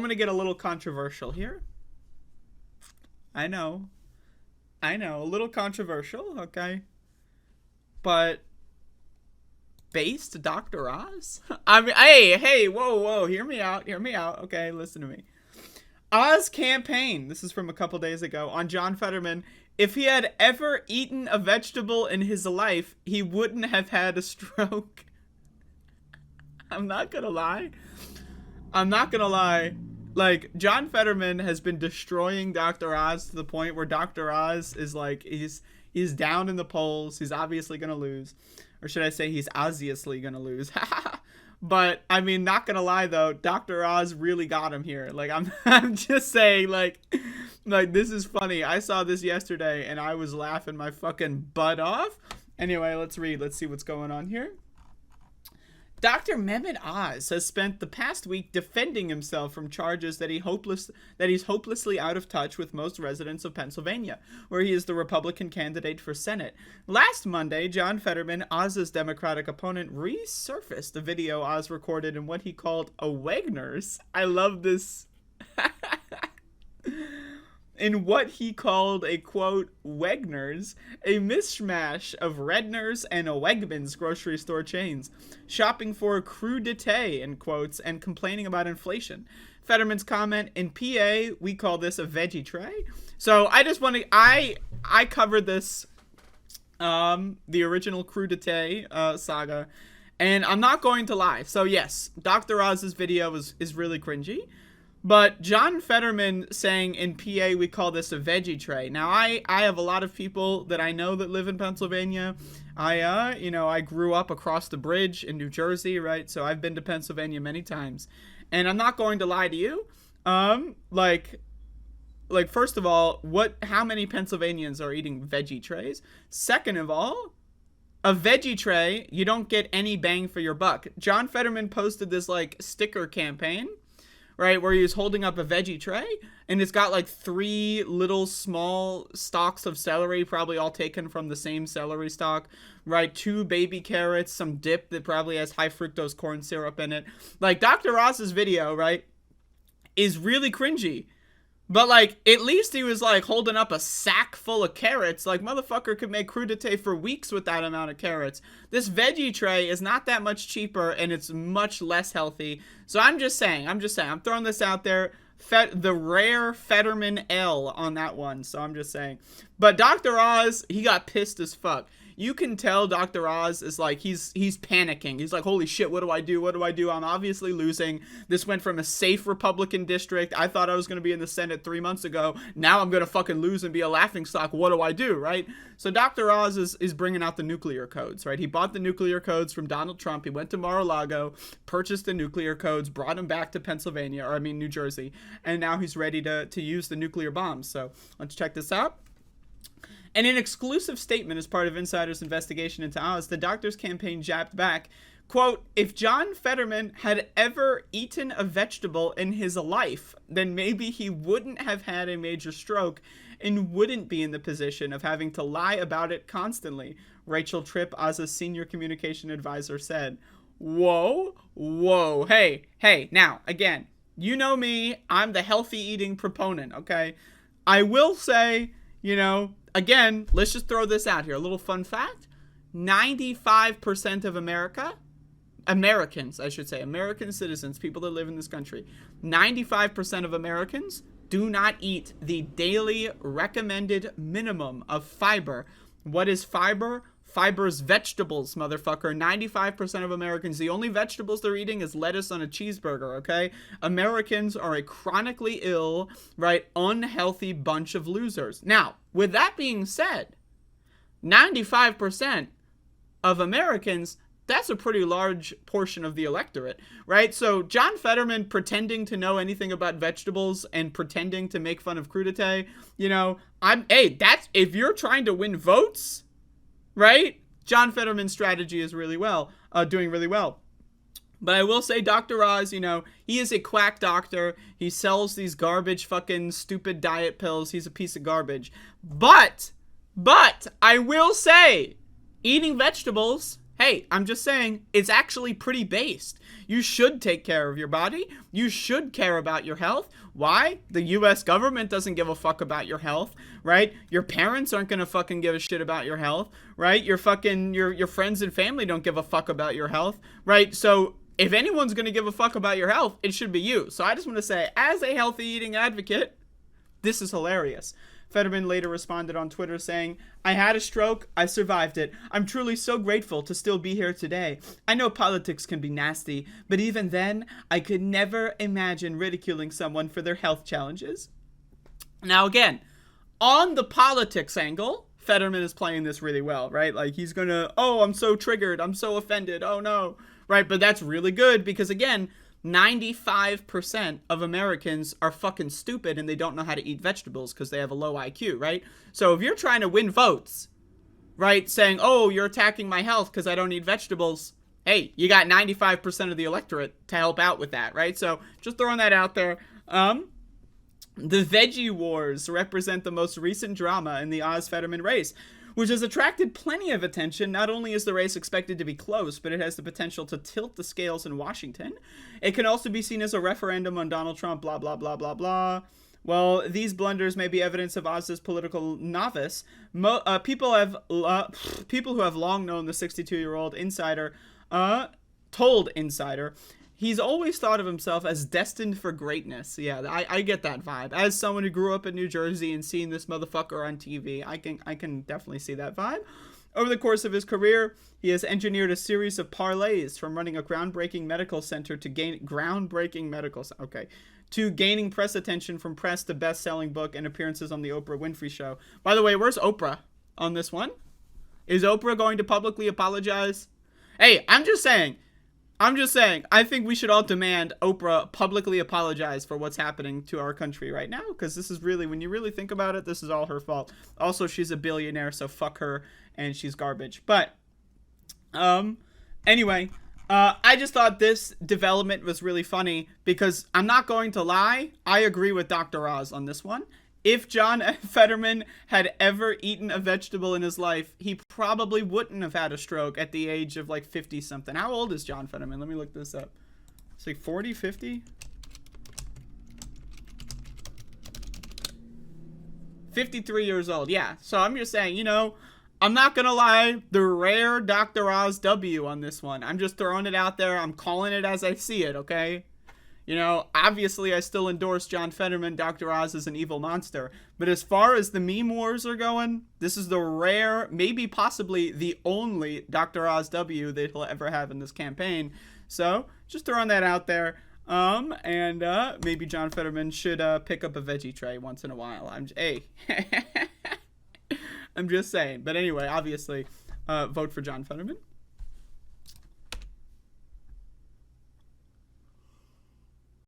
gonna get a little controversial here. I know. A little controversial, okay? But based Dr. Oz? I mean, hey, whoa, hear me out. Okay, listen to me. Oz campaign, this is from a couple days ago, on John Fetterman. If he had ever eaten a vegetable in his life, he wouldn't have had a stroke. I'm not gonna lie. Like, John Fetterman has been destroying Dr. Oz to the point where Dr. Oz is like, he's down in the polls. He's obviously gonna lose. Or should I say he's obviously gonna lose. But, I mean, not gonna lie, though, Dr. Oz really got him here. Like, I'm just saying, like, this is funny. I saw this yesterday, and I was laughing my fucking butt off. Anyway, let's read. Let's see what's going on here. Dr. Mehmet Oz has spent the past week defending himself from charges that he's hopelessly out of touch with most residents of Pennsylvania, where he is the Republican candidate for Senate. Last Monday, John Fetterman, Oz's Democratic opponent, resurfaced a video Oz recorded in what he called a Wegner's. I love this. In what he called a, quote, Wegner's, a mishmash of Redner's and a Wegmans grocery store chains, shopping for crudité, in quotes, and complaining about inflation. Fetterman's comment, in PA, we call this a veggie tray. So I just want to, I covered this, the original crudité saga, and I'm not going to lie. So yes, Dr. Oz's video is really cringy. But John Fetterman saying in PA we call this a veggie tray. Now I have a lot of people that I know that live in Pennsylvania. I grew up across the bridge in New Jersey, right? So I've been to Pennsylvania many times. And I'm not going to lie to you. Like first of all, how many Pennsylvanians are eating veggie trays? Second of all, a veggie tray, you don't get any bang for your buck. John Fetterman posted this like sticker campaign, right, where he was holding up a veggie tray, and it's got like 3 little small stalks of celery, probably all taken from the same celery stalk, right, 2 baby carrots, some dip that probably has high fructose corn syrup in it. Like, Dr. Oz's video, right, is really cringy. But, like, at least he was, like, holding up a sack full of carrots. Like, motherfucker could make crudité for weeks with that amount of carrots. This veggie tray is not that much cheaper, and it's much less healthy. So I'm just saying. I'm throwing this out there. The rare Fetterman L on that one. So I'm just saying. But Dr. Oz, he got pissed as fuck. You can tell Dr. Oz is like, he's panicking. He's like, holy shit, what do I do? I'm obviously losing. This went from a safe Republican district. I thought I was going to be in the Senate 3 months ago. Now I'm going to fucking lose and be a laughingstock. What do I do, right? So Dr. Oz is bringing out the nuclear codes, right? He bought the nuclear codes from Donald Trump. He went to Mar-a-Lago, purchased the nuclear codes, brought them back to New Jersey. And now he's ready to use the nuclear bombs. So let's check this out. In an exclusive statement as part of Insider's investigation into Oz, the doctor's campaign jabbed back, quote, if John Fetterman had ever eaten a vegetable in his life, then maybe he wouldn't have had a major stroke and wouldn't be in the position of having to lie about it constantly, Rachel Tripp, Oz's senior communication advisor, said. Whoa, hey, now, again, you know me, I'm the healthy eating proponent, okay? I will say, again, let's just throw this out here. A little fun fact. 95% of American citizens, people that live in this country, 95% of Americans do not eat the daily recommended minimum of fiber. What is fiber? Fiber's vegetables, motherfucker. 95% of Americans, the only vegetables they're eating is lettuce on a cheeseburger, okay? Americans are a chronically ill, right, unhealthy bunch of losers. Now, with that being said, 95% of Americans, that's a pretty large portion of the electorate, right? So John Fetterman pretending to know anything about vegetables and pretending to make fun of crudité, if you're trying to win votes, right? John Fetterman's strategy is doing really well. But I will say Dr. Oz, he is a quack doctor. He sells these garbage fucking stupid diet pills. He's a piece of garbage. But I will say, eating vegetables Hey, I'm just saying, it's actually pretty based. You should take care of your body. You should care about your health. Why? The US government doesn't give a fuck about your health, right? Your parents aren't gonna fucking give a shit about your health, right? Your friends and family don't give a fuck about your health, right? So if anyone's gonna give a fuck about your health, it should be you. So I just want to say, as a healthy eating advocate, this is hilarious. Fetterman later responded on Twitter saying, "I had a stroke, I survived it. I'm truly so grateful to still be here today. I know politics can be nasty, but even then, I could never imagine ridiculing someone for their health challenges." Now again, on the politics angle, Fetterman is playing this really well, right? Like he's gonna, oh, I'm so triggered, I'm so offended, oh no, right? But that's really good because again, 95% of Americans are fucking stupid and they don't know how to eat vegetables because they have a low IQ, right? So if you're trying to win votes, right, saying, oh, you're attacking my health because I don't eat vegetables, hey, you got 95% of the electorate to help out with that, right? So just throwing that out there. The Veggie Wars represent the most recent drama in the Oz-Fetterman race, which has attracted plenty of attention. Not only is the race expected to be close, but it has the potential to tilt the scales in Washington. It can also be seen as a referendum on Donald Trump, blah, blah, blah, blah, blah. Well, these blunders may be evidence of Oz's political novice. People who have long known the 62-year-old insider told Insider he's always thought of himself as destined for greatness. Yeah, I get that vibe. As someone who grew up in New Jersey and seeing this motherfucker on TV, I can definitely see that vibe. Over the course of his career, he has engineered a series of parlays from running a groundbreaking medical center to gaining press attention from press to best-selling book and appearances on the Oprah Winfrey Show. By the way, where's Oprah on this one? Is Oprah going to publicly apologize? Hey, I'm just saying, I think we should all demand Oprah publicly apologize for what's happening to our country right now, because this is really, when you really think about it, this is all her fault. Also, she's a billionaire, so fuck her, and she's garbage. But, anyway, I just thought this development was really funny, because I'm not going to lie, I agree with Dr. Oz on this one. If John Fetterman had ever eaten a vegetable in his life, he probably wouldn't have had a stroke at the age of like 50-something. How old is John Fetterman? Let me look this up. It's like 40, 50? 53 years old, yeah. So I'm just saying, you know, I'm not gonna lie, the rare Dr. Oz W on this one. I'm just throwing it out there. I'm calling it as I see it, okay? You know, obviously I still endorse John Fetterman. Dr. Oz is an evil monster. But as far as the meme wars are going, this is the rare, maybe possibly the only Dr. Oz W that he'll ever have in this campaign. So, just throwing that out there. Maybe John Fetterman should pick up a veggie tray once in a while. I'm just saying. But anyway, obviously, vote for John Fetterman.